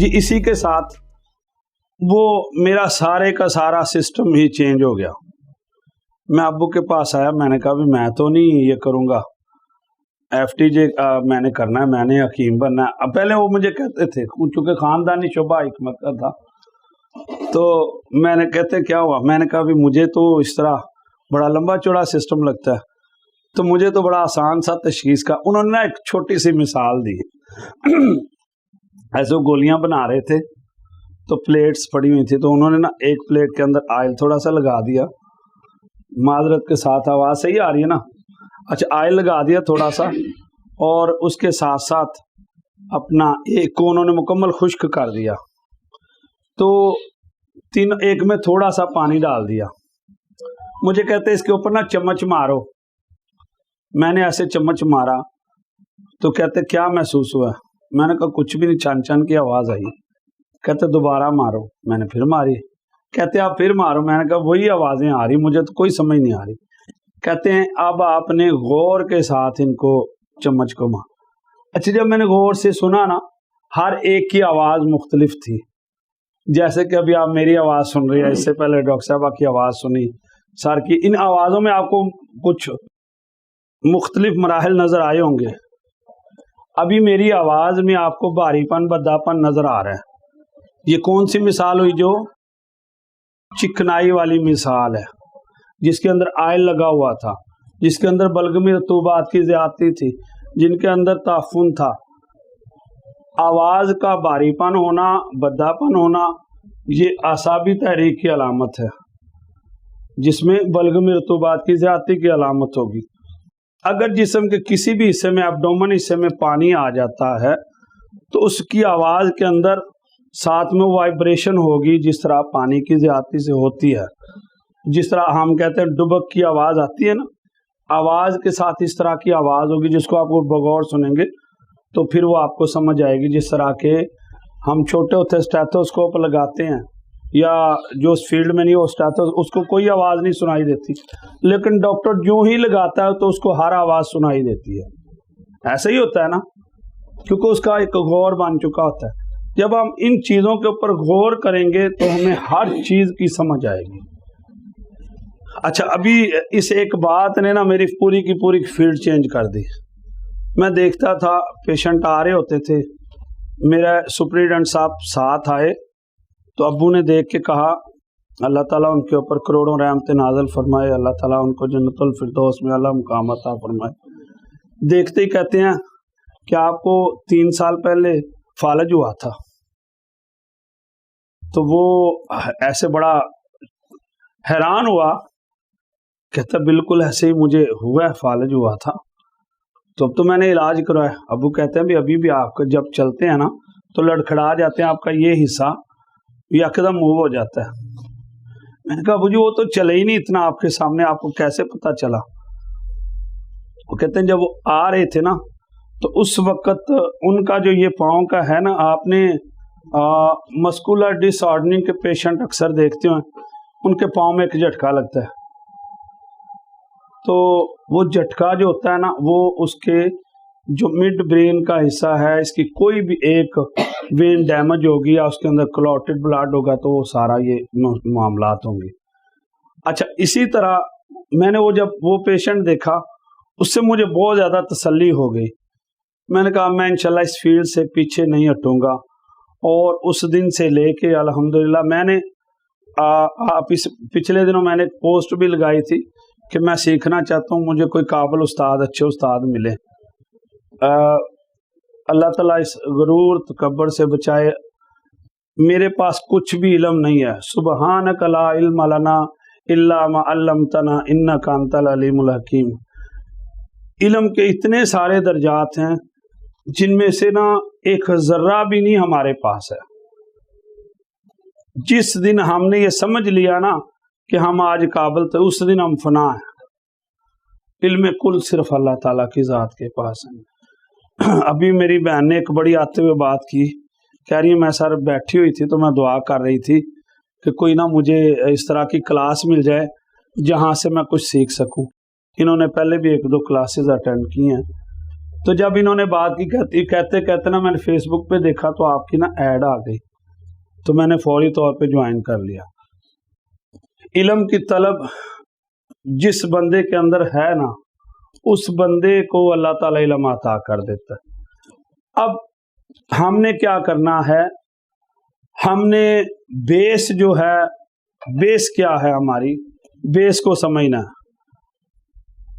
جی اسی کے ساتھ وہ میرا سارے کا سارا سسٹم ہی چینج ہو گیا. میں ابو کے پاس آیا, میں نے کہا بھی میں تو نہیں یہ کروں گا, FTJ میں نے کرنا ہے, میں نے حکیم بننا ہے. اب پہلے وہ مجھے کہتے تھے, چونکہ خاندانی شعبہ حکمت کا تھا, تو میں نے کہتے کیا ہوا, میں نے کہا بھی مجھے تو اس طرح بڑا لمبا چوڑا سسٹم لگتا ہے, تو مجھے تو بڑا آسان سا تشخیص کا. انہوں نے نا ایک چھوٹی سی مثال دی. ایسے گولیاں بنا رہے تھے تو پلیٹس پڑی ہوئی تھی, تو انہوں نے نا ایک پلیٹ کے اندر آئل تھوڑا سا لگا دیا, معذرت کے ساتھ آواز صحیح آ رہی ہے نا, اچھا آئل لگا دیا تھوڑا سا, اور اس کے ساتھ ساتھ اپنا ایک کو انہوں نے مکمل خشک کر دیا, تو ایک میں تھوڑا سا پانی ڈال دیا. مجھے کہتے اس کے اوپر نا چمچ مارو. میں نے ایسے چمچ مارا تو کہتے کیا محسوس ہوا؟ میں نے کہا کچھ بھی نہیں, چن چن کی آواز آئی. کہتے دوبارہ مارو. میں نے پھر ماری. کہتے آپ پھر مارو. میں نے کہا وہی آوازیں آ رہی, مجھے تو کوئی سمجھ نہیں آ رہی. کہتے ہیں اب آپ نے غور کے ساتھ ان کو چمچ کو مار. اچھا جب میں نے غور سے سنا نا, ہر ایک کی آواز مختلف تھی. جیسے کہ ابھی آپ میری آواز سن رہی ہے, اس سے پہلے ڈاکٹر صاحبہ کی آواز سنی, سر کی, ان آوازوں میں آپ کو کچھ مختلف مراحل نظر آئے ہوں گے. ابھی میری آواز میں آپ کو بھاری پن بدا پن نظر آ رہا ہے. یہ کون سی مثال ہوئی؟ جو چکنائی والی مثال ہے, جس کے اندر آئل لگا ہوا تھا, جس کے اندر بلغمی رطوبات کی زیادتی تھی, جن کے اندر تعفن تھا. آواز کا بھاری پن ہونا, بدا پن ہونا, یہ اعصابی تحریک کی علامت ہے, جس میں بلغمی رطوبات کی زیادتی کی علامت ہوگی. اگر جسم کے کسی بھی حصے میں, ایبڈومن حصے میں پانی آ جاتا ہے تو اس کی آواز کے اندر ساتھ میں وائبریشن ہوگی, جس طرح پانی کی زیادتی سے ہوتی ہے. جس طرح ہم کہتے ہیں ڈبک کی آواز آتی ہے نا, آواز کے ساتھ اس طرح کی آواز ہوگی, جس کو آپ کو بغور سنیں گے تو پھر وہ آپ کو سمجھ آئے گی. جس طرح کے ہم چھوٹے ہوتے اسٹیتھوسکوپ لگاتے ہیں, یا جو اس فیلڈ میں نہیں ہو اس کو کوئی آواز نہیں سنائی دیتی, لیکن ڈاکٹر جو ہی لگاتا ہے تو اس کو ہر آواز سنائی دیتی ہے. ایسا ہی ہوتا ہے نا, کیونکہ اس کا ایک غور بن چکا ہوتا ہے. جب ہم ان چیزوں کے اوپر غور کریں گے تو ہمیں ہر چیز کی سمجھ آئے گی. اچھا ابھی اس ایک بات نے نا میری پوری کی پوری فیلڈ چینج کر دی. میں دیکھتا تھا پیشنٹ آ رہے ہوتے تھے, میرا سپریڈنٹ صاحب ساتھ آئے, تو ابو نے دیکھ کے کہا اللہ تعالیٰ ان کے اوپر کروڑوں رحمت نازل فرمائے, اللہ تعالیٰ ان کو جنت الفردوس میں اعلیٰ مقام عطا فرمائے. دیکھتے ہی کہتے ہیں کہ آپ کو 3 سال پہلے فالج ہوا تھا. تو وہ ایسے بڑا حیران ہوا, کہتا بالکل ایسے ہی مجھے ہوا ہے, فالج ہوا تھا. تو اب تو میں نے علاج کروایا. ابو کہتے ہیں بھی ابھی بھی آپ کو جب چلتے ہیں نا تو لڑکھڑا جاتے ہیں, آپ کا یہ حصہ یکدم موو ہو جاتا ہے. میں نے کہا ابو جی وہ تو چلے ہی نہیں اتنا آپ کے سامنے, آپ کو کیسے پتا چلا؟ وہ کہتے ہیں جب وہ آ رہے تھے نا تو اس وقت ان کا جو یہ پاؤں کا ہے نا, آپ نے مسکولر ڈس آرڈرنگ کے پیشنٹ اکثر دیکھتے ہیں, ان کے پاؤں میں ایک جھٹکا لگتا ہے. تو وہ جھٹکا جو ہوتا ہے نا, وہ اس کے جو مڈ برین کا حصہ ہے, اس کی کوئی بھی ایک وین ڈیمیج ہوگی یا اس کے اندر کلوٹڈ بلڈ ہوگا تو وہ سارا یہ معاملات ہوں گے. اچھا اسی طرح میں نے وہ جب وہ پیشنٹ دیکھا, اس سے مجھے بہت زیادہ تسلی ہو گئی. میں نے کہا میں انشاءاللہ اس فیلڈ سے پیچھے نہیں ہٹوں گا. اور اس دن سے لے کے الحمدللہ میں نے پچھلے دنوں میں نے ایک پوسٹ بھی لگائی تھی کہ میں سیکھنا چاہتا ہوں, مجھے کوئی قابل استاد, اچھے استاد ملے. اللہ تعالیٰ اس غرور تکبر سے بچائے. میرے پاس کچھ بھی علم نہیں ہے. سبحانک لا علم لنا الا ما علمتنا انک انت العلیم الحکیم. علم کے اتنے سارے درجات ہیں جن میں سے نا ایک ذرہ بھی نہیں ہمارے پاس ہے. جس دن ہم نے یہ سمجھ لیا نا کہ ہم آج قابل تھے, اس دن ہم فنا ہیں. علم کل صرف اللہ تعالیٰ کی ذات کے پاس ہے. ابھی میری بہن نے ایک بڑی آتے ہوئے بات کی, کہہ رہی ہے میں سر بیٹھی ہوئی تھی تو میں دعا کر رہی تھی کہ کوئی نہ مجھے اس طرح کی کلاس مل جائے جہاں سے میں کچھ سیکھ سکوں. انہوں نے پہلے بھی 1-2 کلاسز اٹینڈ کی ہیں, تو جب انہوں نے بات کی کہتے کہتے نا میں نے فیس بک پہ دیکھا تو آپ کی نا ایڈ آ گئی، تو میں نے فوری طور پہ جوائن کر لیا۔ علم کی طلب جس بندے کے اندر ہے نا، اس بندے کو اللہ تعالیٰ علم عطا کر دیتا ہے۔ اب ہم نے کیا کرنا ہے، ہم نے بیس جو ہے، بیس کیا ہے ہماری، بیس کو سمجھنا ہے۔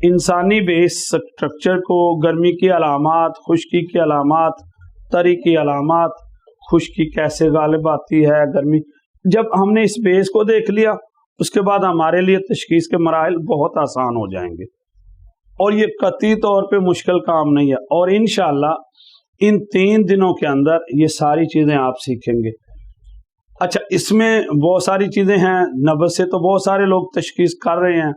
انسانی بیس سٹرکچر کو، گرمی کی علامات، خشکی کی علامات، تری کی علامات، خشکی کیسے غالب آتی ہے، گرمی، جب ہم نے اس بیس کو دیکھ لیا، اس کے بعد ہمارے لیے تشخیص کے مراحل بہت آسان ہو جائیں گے، اور یہ قطعی طور پہ مشکل کام نہیں ہے، اور انشاءاللہ ان 3 دنوں کے اندر یہ ساری چیزیں آپ سیکھیں گے۔ اچھا، اس میں بہت ساری چیزیں ہیں، نبض سے تو بہت سارے لوگ تشخیص کر رہے ہیں،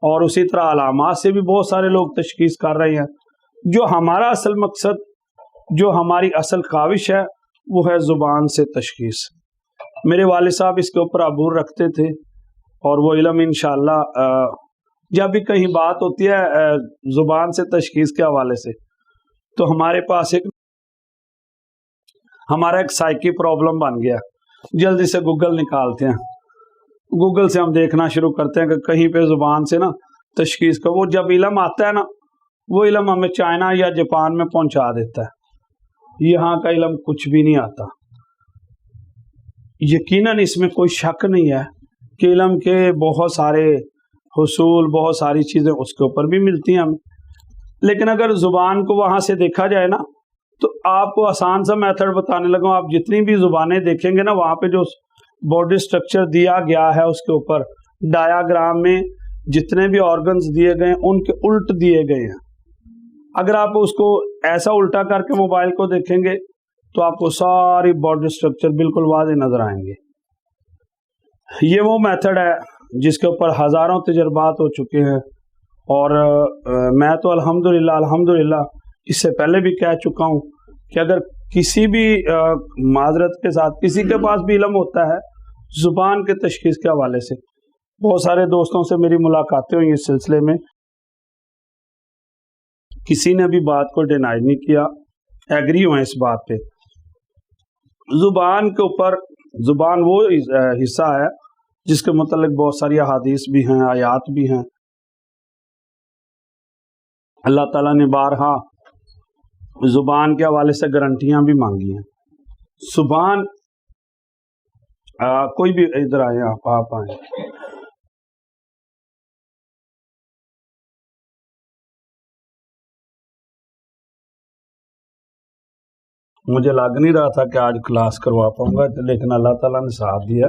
اور اسی طرح علامات سے بھی بہت سارے لوگ تشخیص کر رہے ہیں۔ جو ہمارا اصل مقصد، جو ہماری اصل خواہش ہے، وہ ہے زبان سے تشخیص۔ میرے والد صاحب اس کے اوپر عبور رکھتے تھے، اور وہ علم انشاءاللہ جب بھی کہیں بات ہوتی ہے زبان سے تشخیص کے حوالے سے، تو ہمارے پاس ہمارا ایک سائیکی پرابلم بن گیا، جلدی سے گوگل نکالتے ہیں، گوگل سے ہم دیکھنا شروع کرتے ہیں کہ کہیں پہ زبان سے نا تشخیص کا وہ جب علم آتا ہے نا، وہ علم ہمیں چائنا یا جاپان میں پہنچا دیتا ہے، یہاں کا علم کچھ بھی نہیں آتا۔ یقیناً اس میں کوئی شک نہیں ہے کہ علم کے بہت سارے حصول، بہت ساری چیزیں اس کے اوپر بھی ملتی ہیں ہمیں، لیکن اگر زبان کو وہاں سے دیکھا جائے نا، تو آپ کو آسان سا میتھڈ بتانے لگا، آپ جتنی بھی زبانیں دیکھیں گے نا، وہاں پہ جو باڈی سٹرکچر دیا گیا ہے اس کے اوپر ڈایاگرام میں جتنے بھی آرگنز دیے گئے ہیں ان کے الٹ دیے گئے ہیں۔ اگر آپ اس کو ایسا الٹا کر کے موبائل کو دیکھیں گے تو آپ کو ساری باڈی سٹرکچر بالکل واضح نظر آئیں گے۔ یہ وہ میتھڈ ہے جس کے اوپر ہزاروں تجربات ہو چکے ہیں، اور میں تو الحمدللہ اس سے پہلے بھی کہہ چکا ہوں کہ اگر کسی بھی معذرت کے ساتھ کسی کے پاس بھی علم ہوتا ہے زبان کے تشخیص کے حوالے سے، بہت سارے دوستوں سے میری ملاقاتیں ہوئی اس سلسلے میں، کسی نے بھی بات کو ڈینائی نہیں کیا، ایگری ہوئے اس بات پہ۔ زبان کے اوپر، زبان وہ حصہ ہے جس کے متعلق بہت ساری احادیث بھی ہیں، آیات بھی ہیں، اللہ تعالیٰ نے بارہا زبان کے حوالے سے گارنٹیاں بھی مانگی ہیں۔ زبان کوئی بھی ادھر آئے، آپ آئیں، مجھے لگ نہیں رہا تھا کہ آج کلاس کروا پاؤں گا، لیکن اللہ تعالیٰ نے ساتھ دیا۔